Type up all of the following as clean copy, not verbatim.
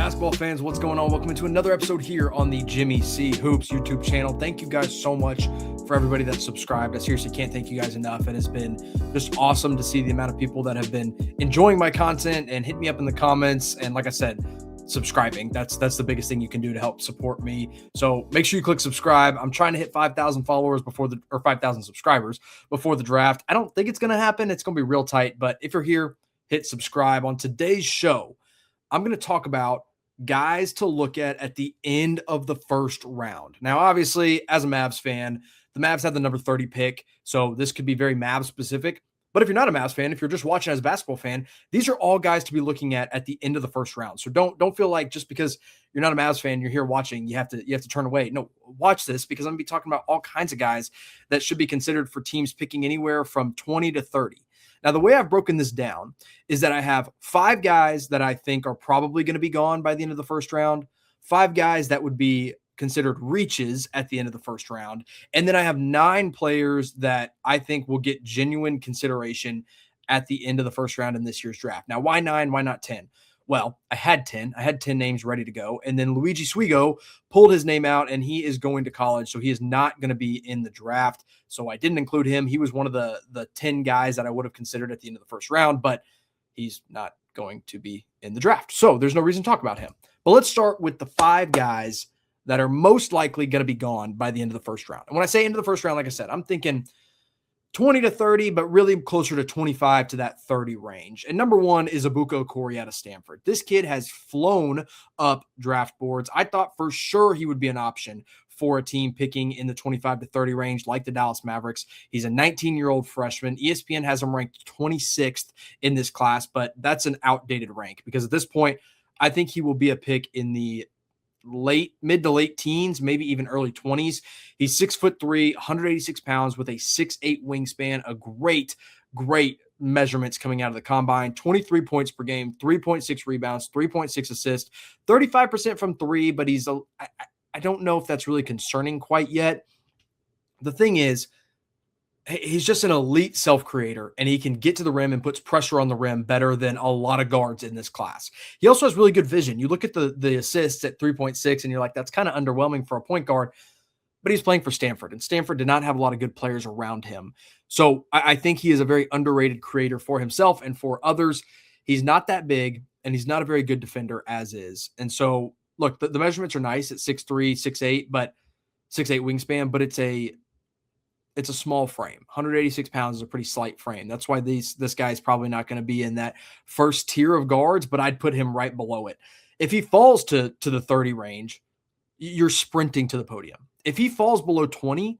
Basketball fans, what's going on? Welcome to another episode here on the Jimmy C Hoops YouTube channel. Thank you guys so much for everybody that's subscribed. I seriously can't thank you guys enough. It has been just awesome to see the amount of people that have been enjoying my content and hit me up in the comments. And like I said, subscribing. That's the biggest thing you can do to help support me. So make sure you click subscribe. I'm trying to hit 5,000 followers or 5,000 subscribers before the draft. I don't think it's going to happen. It's going to be real tight. But if you're here, hit subscribe. On today's show, I'm going to talk about guys to look at the end of the first round. Now, obviously, as a Mavs fan, the Mavs have the number 30 pick, so this could be very Mavs specific. But if you're not a Mavs fan, if you're just watching as a basketball fan, these are all guys to be looking at the end of the first round. So don't feel like just because you're not a Mavs fan, you're here watching, you have to turn away. No, watch this because I'm going to be talking about all kinds of guys that should be considered for teams picking anywhere from 20 to 30. Now, the way I've broken this down is that I have 5 guys that I think are probably going to be gone by the end of the first round, 5 guys that would be considered reaches at the end of the first round, and then I have 9 players that I think will get genuine consideration at the end of the first round in this year's draft. Now, why 9? Why not 10? Well, I had 10. I had 10 names ready to go, and then Luigi Swigo pulled his name out, and he is going to college, so he is not going to be in the draft. So I didn't include him. He was one of the 10 guys that I would have considered at the end of the first round, but he's not going to be in the draft. So there's no reason to talk about him. But let's start with the 5 guys that are most likely going to be gone by the end of the first round. And when I say end of the first round, like I said, I'm thinking 20 to 30, but really closer to 25 to that 30 range. And number 1 is Ebuka Okorie out of Stanford. This kid has flown up draft boards. I thought for sure he would be an option for a team picking in the 25 to 30 range like the Dallas Mavericks. He's a 19-year-old freshman. ESPN has him ranked 26th in this class, but that's an outdated rank because at this point, I think he will be a pick in the mid to late teens, maybe even early 20s. He's 6'3", 186 pounds with a 6'8" wingspan, a great measurements coming out of the combine, 23 points per game, 3.6 rebounds, 3.6 assists, 35% from 3, but I don't know if that's really concerning quite yet. The thing is, he's just an elite self-creator, and he can get to the rim and puts pressure on the rim better than a lot of guards in this class. He also has really good vision. You look at the assists at 3.6, and you're like, that's kind of underwhelming for a point guard. But he's playing for Stanford, and Stanford did not have a lot of good players around him. So I think he is a very underrated creator for himself and for others. He's not that big, and he's not a very good defender as is. And so, look, the measurements are nice at 6'3", 6'8", but 6'8" wingspan, but it's a small frame. 186 pounds is a pretty slight frame. That's why this guy is probably not going to be in that first tier of guards, but I'd put him right below it. If he falls to the 30 range, you're sprinting to the podium. If he falls below 20,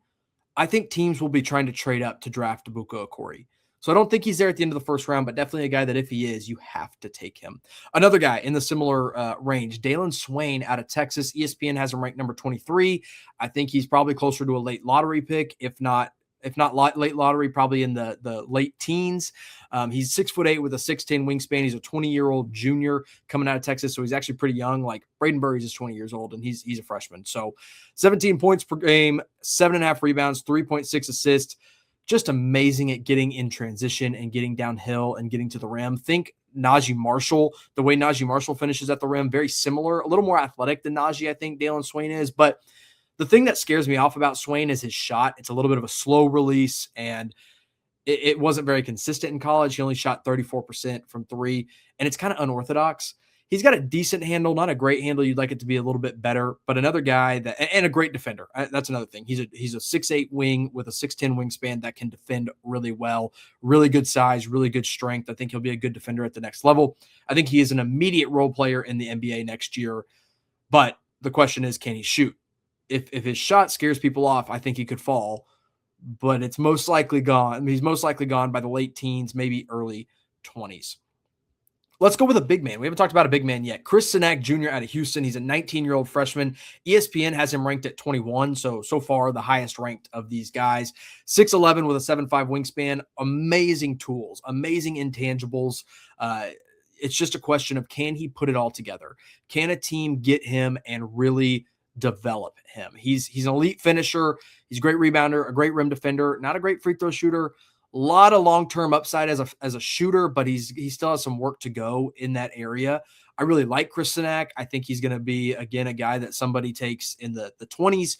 I think teams will be trying to trade up to draft Ebuka Okorie. So I don't think he's there at the end of the first round, but definitely a guy that if he is, you have to take him. Another guy in the similar range, Dailyn Swain out of Texas. ESPN has him ranked number 23. I think he's probably closer to a late lottery pick, if not late lottery, probably in the late teens. He's 6'8" with a 6'10" wingspan. He's a 20-year-old junior coming out of Texas, so he's actually pretty young. Like Braden is 20 years old, and he's a freshman. So 17 points per game, 7.5 rebounds, 3.6 assists. Just amazing at getting in transition and getting downhill and getting to the rim. Think Najee Marshall, the way Najee Marshall finishes at the rim, very similar, a little more athletic than Najee, I think Dailyn Swain is. But the thing that scares me off about Swain is his shot. It's a little bit of a slow release, and it wasn't very consistent in college. He only shot 34% from 3, and it's kind of unorthodox. He's got a decent handle, not a great handle. You'd like it to be a little bit better, but another guy and a great defender. That's another thing. He's a 6'8" wing with a 6'10" wingspan that can defend really well, really good size, really good strength. I think he'll be a good defender at the next level. I think he is an immediate role player in the NBA next year, but the question is, can he shoot? If his shot scares people off, I think he could fall, but it's most likely gone. He's most likely gone by the late teens, maybe early 20s. Let's go with a big man. We haven't talked about a big man yet. Cenac Jr. out of Houston. He's a 19-year-old freshman. ESPN has him ranked at 21, so far the highest ranked of these guys. 6'11" with a 7'5" wingspan. Amazing tools, amazing intangibles. It's just a question of, can he put it all together? Can a team get him and really develop him? He's an elite finisher. He's a great rebounder, a great rim defender, not a great free throw shooter. A lot of long-term upside as a shooter, but he still has some work to go in that area. I really like Cenac. I think he's going to be, again, a guy that somebody takes in the 20s,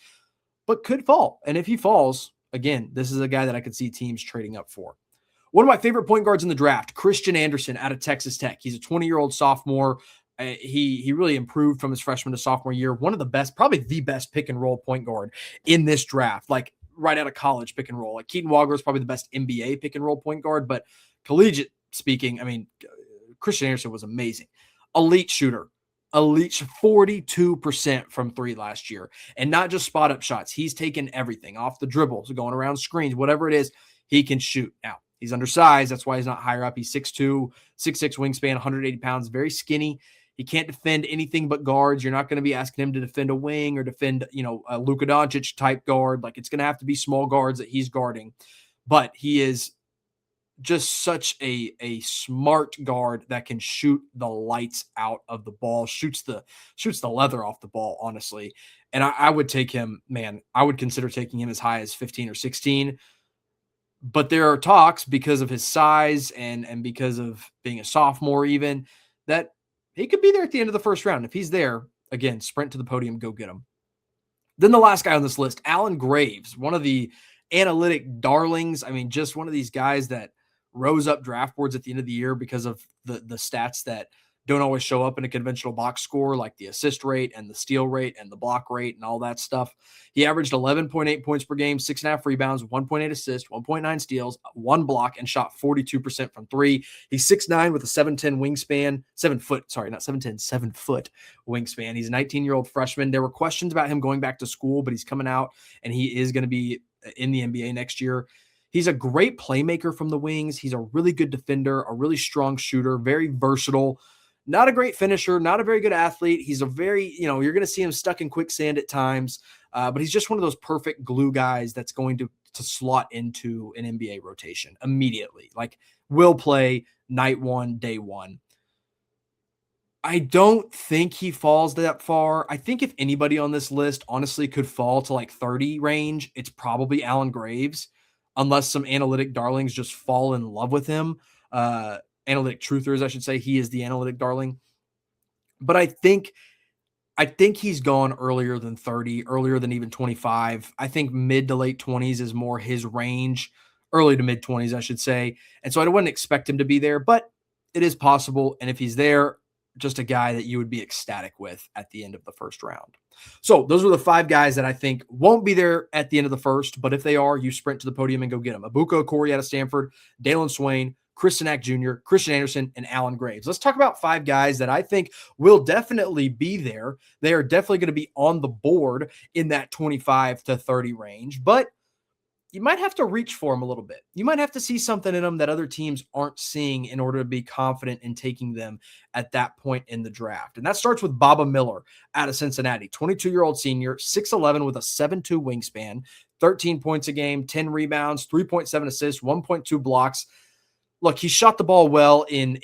but could fall. And if he falls, again, this is a guy that I could see teams trading up for. One of my favorite point guards in the draft, Christian Anderson out of Texas Tech. He's a 20-year-old sophomore. He really improved from his freshman to sophomore year. One of the best, probably the best pick and roll point guard in this draft. Like right out of college pick and roll. Like Keaton Walker is probably the best NBA pick and roll point guard, but collegiate speaking, I mean, Christian Anderson was amazing. Elite shooter. Elite 42% from three last year. And not just spot up shots. He's taken everything off the dribbles, going around screens, whatever it is, he can shoot. Now, he's undersized. That's why he's not higher up. He's 6'2", 6'6" wingspan, 180 pounds, very skinny. He can't defend anything but guards. You're not going to be asking him to defend a wing or defend, a Luka Doncic type guard. Like, it's going to have to be small guards that he's guarding. But he is just such a smart guard that can shoot the lights out of the ball, shoots the leather off the ball, honestly. And I would take him, man, I would consider taking him as high as 15 or 16. But there are talks, because of his size and because of being a sophomore even, that he could be there at the end of the first round. If he's there, again, sprint to the podium, go get him. Then the last guy on this list, Allen Graves, one of the analytic darlings. I mean, just one of these guys that rose up draft boards at the end of the year because of the stats that don't always show up in a conventional box score, like the assist rate and the steal rate and the block rate and all that stuff. He averaged 11.8 points per game, 6.5 rebounds, 1.8 assists, 1.9 steals, 1 block, and shot 42% from three. He's 6'9" with a 7'10" wingspan, 7 foot wingspan. He's a 19-year-old freshman. There were questions about him going back to school, but he's coming out and he is going to be in the NBA next year. He's a great playmaker from the wings. He's a really good defender, a really strong shooter, very versatile. Not a great finisher, not a very good athlete. He's a very, you're going to see him stuck in quicksand at times, but he's just one of those perfect glue guys that's going to slot into an NBA rotation immediately. Like, will play night one, day one. I don't think he falls that far. I think if anybody on this list honestly could fall to like 30 range, it's probably Allen Graves, unless some analytic darlings just fall in love with him. Analytic truthers, I should say. He is the analytic darling. But I think he's gone earlier than 30, earlier than even 25. I think mid to late 20s is more his range, early to mid 20s, I should say. And so I wouldn't expect him to be there, but it is possible. And if he's there, just a guy that you would be ecstatic with at the end of the first round. So those are the 5 guys that I think won't be there at the end of the first, but if they are, you sprint to the podium and go get them. Ebuka Okorie out of Stanford, Dailyn Swain, Cenac Jr., Christian Anderson, and Allen Graves. Let's talk about 5 guys that I think will definitely be there. They are definitely going to be on the board in that 25 to 30 range, but you might have to reach for them a little bit. You might have to see something in them that other teams aren't seeing in order to be confident in taking them at that point in the draft. And that starts with Baba Miller out of Cincinnati, 22-year-old senior, 6'11" with a 7'2" wingspan, 13 points a game, 10 rebounds, 3.7 assists, 1.2 blocks. Look, he shot the ball well in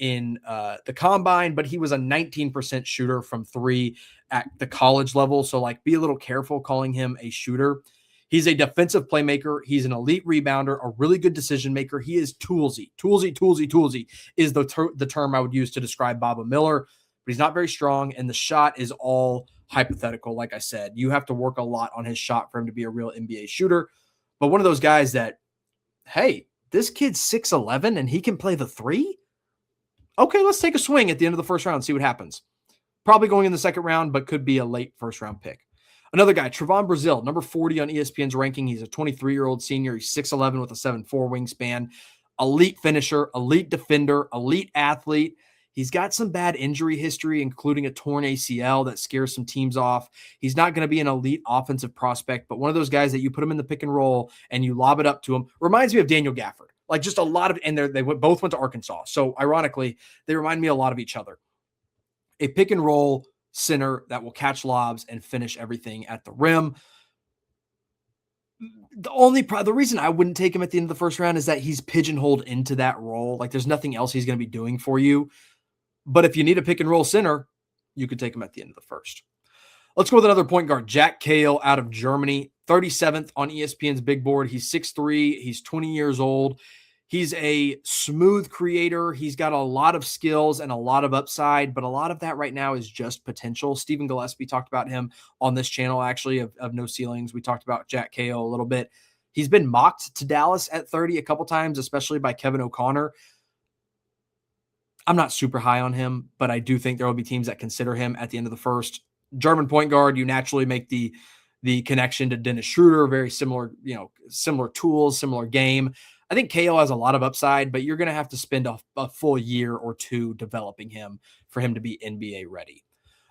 the combine, but he was a 19% shooter from three at the college level. So, like, be a little careful calling him a shooter. He's a defensive playmaker. He's an elite rebounder, a really good decision maker. He is toolsy. Toolsy is the term I would use to describe Baba Miller. But he's not very strong, and the shot is all hypothetical. Like I said, you have to work a lot on his shot for him to be a real NBA shooter. But one of those guys that, hey, this kid's 6'11" and he can play the 3? Okay, let's take a swing at the end of the first round and see what happens. Probably going in the second round, but could be a late first round pick. Another guy, Trevon Brazille, number 40 on ESPN's ranking. He's a 23-year-old senior. He's 6'11" with a 7'4" wingspan. Elite finisher, elite defender, elite athlete. He's got some bad injury history, including a torn ACL that scares some teams off. He's not going to be an elite offensive prospect, but one of those guys that you put him in the pick and roll and you lob it up to him. Reminds me of Daniel Gafford. Like, just a lot of, and they both went to Arkansas. So ironically, they remind me a lot of each other. A pick and roll center that will catch lobs and finish everything at the rim. The reason I wouldn't take him at the end of the first round is that he's pigeonholed into that role. Like, there's nothing else he's going to be doing for you. But if you need a pick and roll center, you could take him at the end of the first. Let's go with another point guard, Jack Kayil out of Germany, 37th on ESPN's big board. He's 6'3". He's 20 years old. He's a smooth creator. He's got a lot of skills and a lot of upside, but a lot of that right now is just potential. Stephen Gillespie talked about him on this channel, actually, of No Ceilings. We talked about Jack Kayil a little bit. He's been mocked to Dallas at 30 a couple times, especially by Kevin O'Connor. I'm not super high on him, but I do think there will be teams that consider him at the end of the first. German point guard, you naturally make the connection to Dennis Schroeder, very similar, similar tools, similar game. I think Kayil has a lot of upside, but you're going to have to spend a full year or two developing him for him to be NBA ready.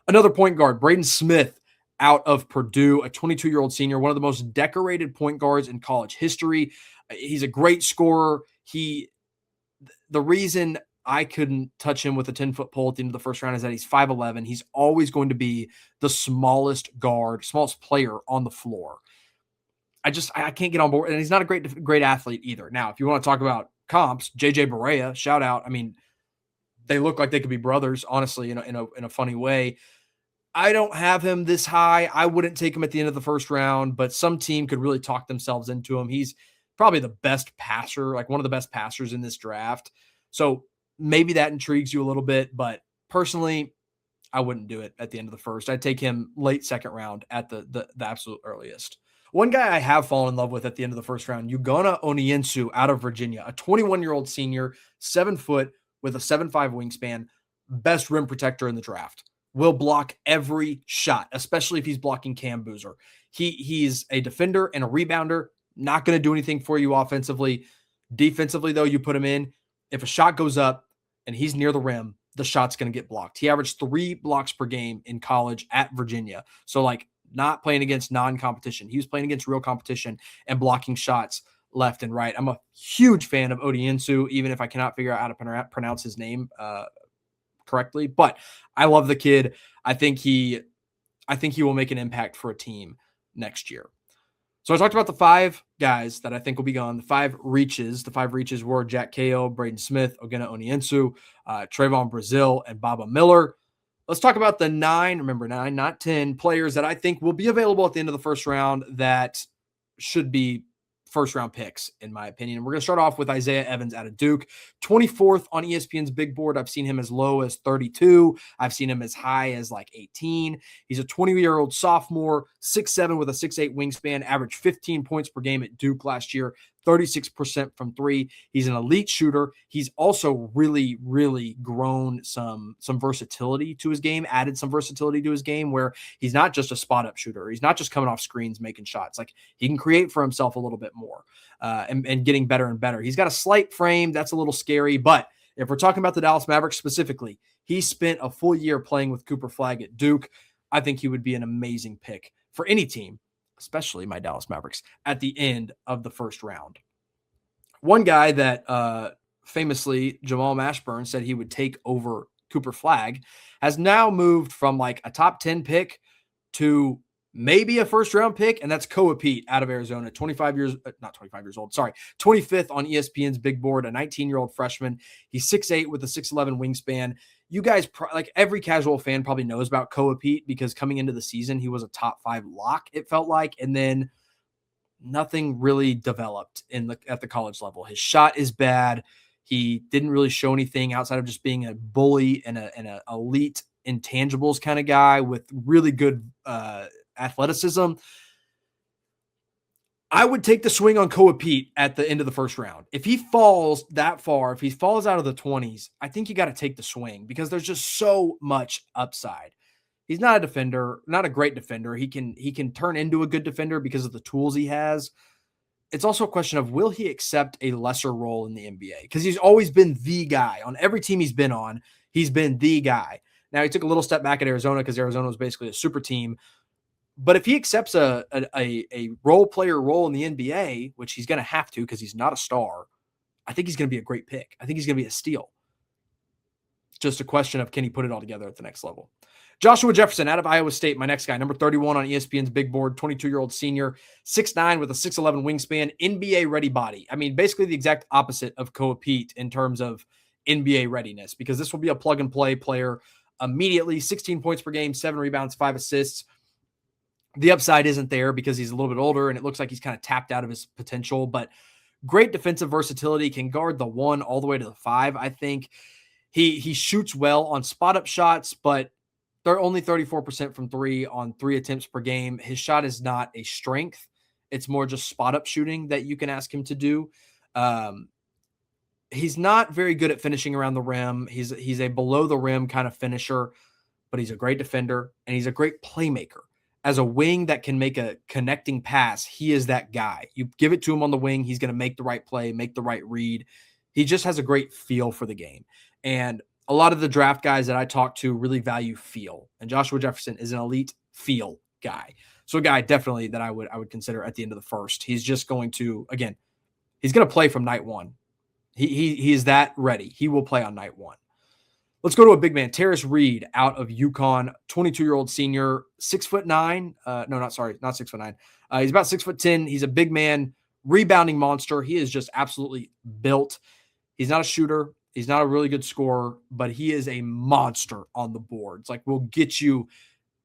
Another point guard, Braden Smith, out of Purdue, a 22-year-old senior, one of the most decorated point guards in college history. He's a great scorer. The reason I couldn't touch him with a 10-foot pole at the end of the first round is that he's 5'11". He's always going to be the smallest player on the floor. I can't get on board. And he's not a great athlete either. Now, if you want to talk about comps, JJ Barea, shout out. I mean, they look like they could be brothers, honestly, in a funny way. I don't have him this high. I wouldn't take him at the end of the first round, but some team could really talk themselves into him. He's probably the best passer, like one of the best passers in this draft. So maybe that intrigues you a little bit, but personally, I wouldn't do it at the end of the first. I'd take him late second round at the absolute earliest. One guy I have fallen in love with at the end of the first round, Ogenna Onyenso out of Virginia, a 21-year-old senior, 7 foot with a 7'5" wingspan, best rim protector in the draft. Will block every shot, especially if he's blocking Cam Boozer. He's a defender and a rebounder, not going to do anything for you offensively. Defensively, though, you put him in. If a shot goes up and he's near the rim, the shot's going to get blocked. He averaged 3 blocks per game in college at Virginia. So, not playing against non-competition. He was playing against real competition and blocking shots left and right. I'm a huge fan of Onyenso, even if I cannot figure out how to pronounce his name correctly. But I love the kid. I think he will make an impact for a team next year. So I talked about the 5 guys that I think will be gone. The 5 reaches. The 5 reaches were Jack Kayil, Braden Smith, Ogenna Onyenso, Trevon Brazille, and Baba Miller. Let's talk about the 9, remember 9, not 10, players that I think will be available at the end of the first round that should be first-round picks, in my opinion. We're going to start off with Isaiah Evans out of Duke. 24th on ESPN's big board. I've seen him as low as 32. I've seen him as high as 18. He's a 20-year-old sophomore, 6'7" with a 6'8" wingspan, averaged 15 points per game at Duke last year, 36% from 3. He's an elite shooter. He's also really, really grown some versatility to his game, added some versatility to his game where he's not just a spot-up shooter. He's not just coming off screens making shots. He can create for himself a little bit more and getting better and better. He's got a slight frame. That's a little scary. But if we're talking about the Dallas Mavericks specifically, he spent a full year playing with Cooper Flagg at Duke. I think he would be an amazing pick for any team, especially my Dallas Mavericks, at the end of the first round. One guy that famously Jamal Mashburn said he would take over Cooper Flagg has now moved from a top 10 pick to maybe a first-round pick, and that's Koa Peat out of Arizona, 25 years old, 25th on ESPN's big board, a 19-year-old freshman. He's 6'8" with a 6'11" wingspan. You guys, every casual fan probably knows about Koa Peat because coming into the season, he was a top 5 lock, it felt like, and then nothing really developed at the college level. His shot is bad. He didn't really show anything outside of just being a bully and an elite intangibles kind of guy with really good athleticism. I would take the swing on Koa Peat at the end of the first round. If he falls that far, if he falls out of the 20s, I think you got to take the swing because there's just so much upside. He's not a defender, not a great defender. He can turn into a good defender because of the tools he has. It's also a question of, will he accept a lesser role in the NBA? Because he's always been the guy. On every team he's been on, he's been the guy. Now, he took a little step back at Arizona because Arizona was basically a super team. But if he accepts a role player role in the NBA, which he's going to have to because he's not a star, I think he's going to be a great pick. I think he's going to be a steal. Just a question of, can he put it all together at the next level? Joshua Jefferson out of Iowa State, my next guy, number 31 on ESPN's big board, 22-year-old senior, 6'9" with a 6'11" wingspan, NBA-ready body. I mean, basically the exact opposite of Koa Peat in terms of NBA readiness, because this will be a plug-and-play player immediately, 16 points per game, 7 rebounds, 5 assists. The upside isn't there because he's a little bit older, and it looks like he's kind of tapped out of his potential, but Great defensive versatility, can guard the 1 all the way to the 5. I think he shoots well on spot up shots, but they're only 34% from 3 on 3 attempts per game. His shot is not a strength. It's more just spot up shooting that you can ask him to do. He's not very good at finishing around the rim. He's a below the rim kind of finisher, but he's a great defender and he's a great playmaker. As a wing that can make a connecting pass, he is that guy. You give it to him on the wing, he's going to make the right play, make the right read. He just has a great feel for the game. And a lot of the draft guys that I talk to really value feel. And Joshua Jefferson is an elite feel guy. So a guy definitely that I would consider at the end of the first. He's just going to, again, he's going to play from night one. He is that ready. He will play on night one. Let's go to a big man, Tarris Reed out of UConn, 22-year-old senior, 6'9". Not 6'9". He's about 6'10". He's a big man, rebounding monster. He is just absolutely built. He's not a shooter. He's not a really good scorer, but he is a monster on the boards. Like, we'll get you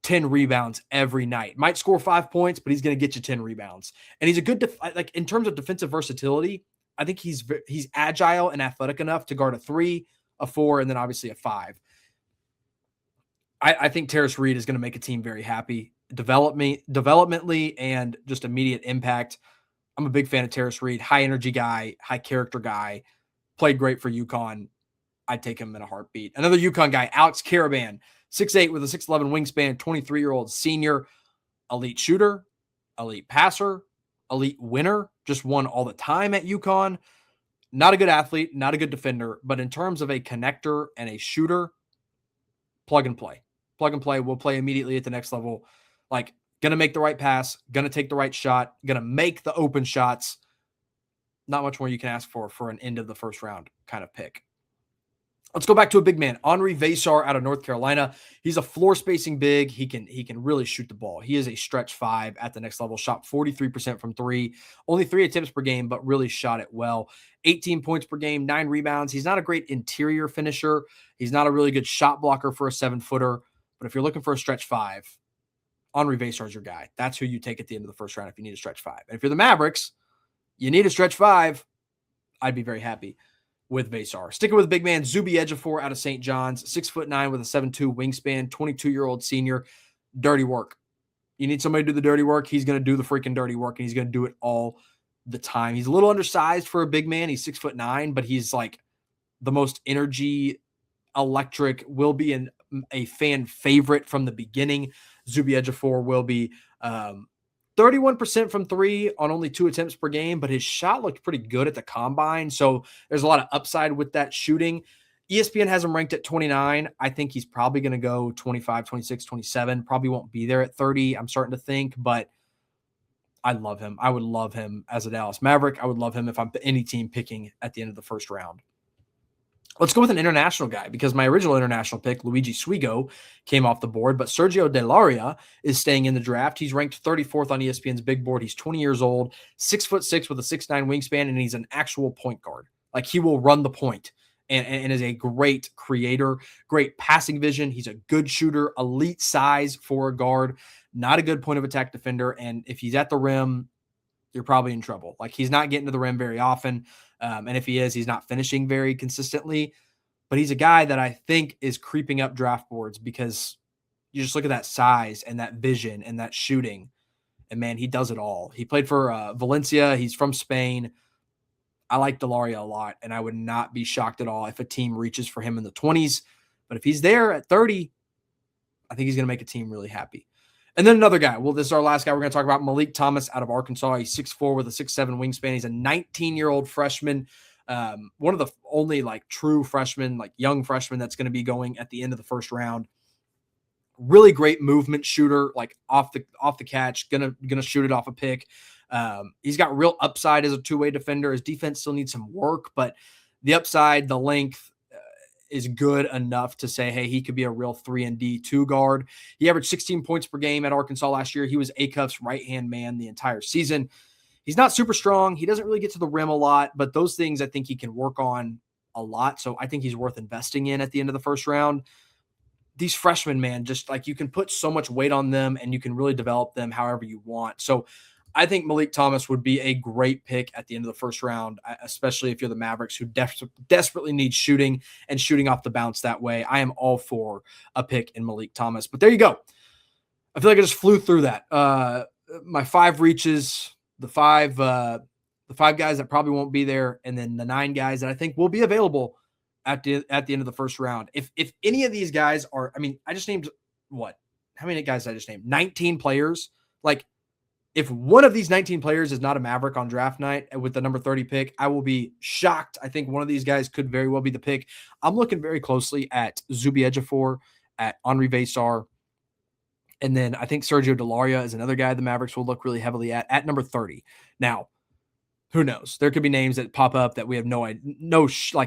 10 rebounds every night. Might score 5 points, but he's going to get you 10 rebounds. And he's a good, like, in terms of defensive versatility, I think he's agile and athletic enough to guard a 3, a 4, and then obviously a 5. I think Tarris Reed is going to make a team very happy developmentally and just immediate impact. I'm a big fan of Tarris Reed, high energy guy, high character guy, played great for UConn. I'd take him in a heartbeat. Another UConn guy, Alex Karaban, 6'8" with a 6'11" wingspan, 23-year-old senior, elite shooter, elite passer, elite winner, just won all the time at UConn. Not a good athlete, not a good defender, but in terms of a connector and a shooter, plug and play. Plug and play. We'll play immediately at the next level. Like, going to make the right pass, going to take the right shot, going to make the open shots. Not much more you can ask for an end of the first round kind of pick. Let's go back to a big man, Henri Veesaar out of North Carolina. He's a floor spacing big. He can really shoot the ball. He is a stretch 5 at the next level. Shot 43% from 3, only 3 attempts per game, but really shot it well. 18 points per game, 9 rebounds. He's not a great interior finisher. He's not a really good shot blocker for a 7-footer. But if you're looking for a stretch 5, Henri Veesaar is your guy. That's who you take at the end of the first round if you need a stretch 5. And if you're the Mavericks, you need a stretch 5. I'd be very happy with Veesaar. Sticking with big man, Zuby Ejiofor out of St. John's, 6'9" with a 7'2" wingspan, 22-year-old senior. Dirty work. You need somebody to do the dirty work. He's going to do the freaking dirty work, and he's going to do it all the time. He's a little undersized for a big man. He's 6'9", but he's like the most energy, electric, will be a fan favorite from the beginning. Zuby Ejiofor will be 31% from 3 on only 2 attempts per game, but his shot looked pretty good at the combine. So there's a lot of upside with that shooting. ESPN has him ranked at 29. I think he's probably going to go 25, 26, 27. Probably won't be there at 30, I'm starting to think, but I love him. I would love him as a Dallas Maverick. I would love him if I'm any team picking at the end of the first round. Let's go with an international guy because my original international pick, Luigi Swigo, came off the board, but Sergio Larrea is staying in the draft. He's ranked 34th on ESPN's big board. He's 20 years old, 6'6" with a 6'9" wingspan, and he's an actual point guard. Like, he will run the point and is a great creator, great passing vision. He's a good shooter, elite size for a guard, not a good point of attack defender. And if he's at the rim, you're probably in trouble. Like, he's not getting to the rim very often. And if he is, he's not finishing very consistently. But he's a guy that I think is creeping up draft boards because you just look at that size and that vision and that shooting. And, man, he does it all. He played for Valencia. He's from Spain. I like Larrea a lot, and I would not be shocked at all if a team reaches for him in the 20s. But if he's there at 30, I think he's going to make a team really happy. And then another guy. Well, this is our last guy. We're going to talk about Meleek Thomas out of Arkansas. He's 6'4" with a 6'7" wingspan. He's a 19-year-old freshman. One of the only like true freshmen, like young freshman that's going to be going at the end of the first round. Really great movement shooter, like off the catch, gonna shoot it off a pick. He's got real upside as a two-way defender. His defense still needs some work, but the upside, the length, is good enough to say, hey, he could be a real 3-and-D 2 guard. He averaged 16 points per game at Arkansas last year. He was Acuff's right-hand man the entire season. He's not super strong. He doesn't really get to the rim a lot, but those things I think he can work on a lot. So I think he's worth investing in at the end of the first round. These freshmen, man, just like you can put so much weight on them and you can really develop them however you want. So I think Malik Thomas would be a great pick at the end of the first round, especially if you're the Mavericks who desperately need shooting and shooting off the bounce that way. I am all for a pick in Malik Thomas. But there you go. I feel like I just flew through that. My 5 reaches, the five guys that probably won't be there, and then the 9 guys that I think will be available at the end of the first round. If any of these guys are, I mean, I just named what? How many guys did I just named? 19 players. Like, if one of these 19 players is not a Maverick on draft night with the number 30 pick, I will be shocked. I think one of these guys could very well be the pick. I'm looking very closely at Zuby Ejiofor, at Henri Veesaar, and then I think Sergio Larrea is another guy the Mavericks will look really heavily at number 30. Now, who knows? There could be names that pop up that we have no idea,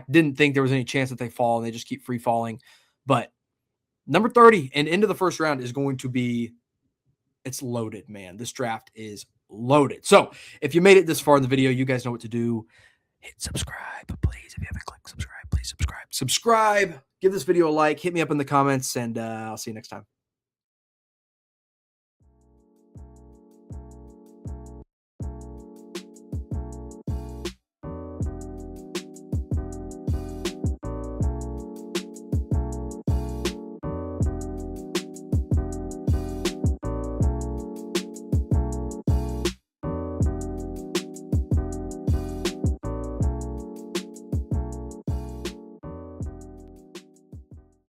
didn't think there was any chance that they fall, and they just keep free falling. But number 30 and into the first round is going to be, it's loaded, man. This draft is loaded. So if you made it this far in the video, you guys know what to do. Hit subscribe, please. If you haven't clicked subscribe, please subscribe. Subscribe. Give this video a like. Hit me up in the comments, and I'll see you next time.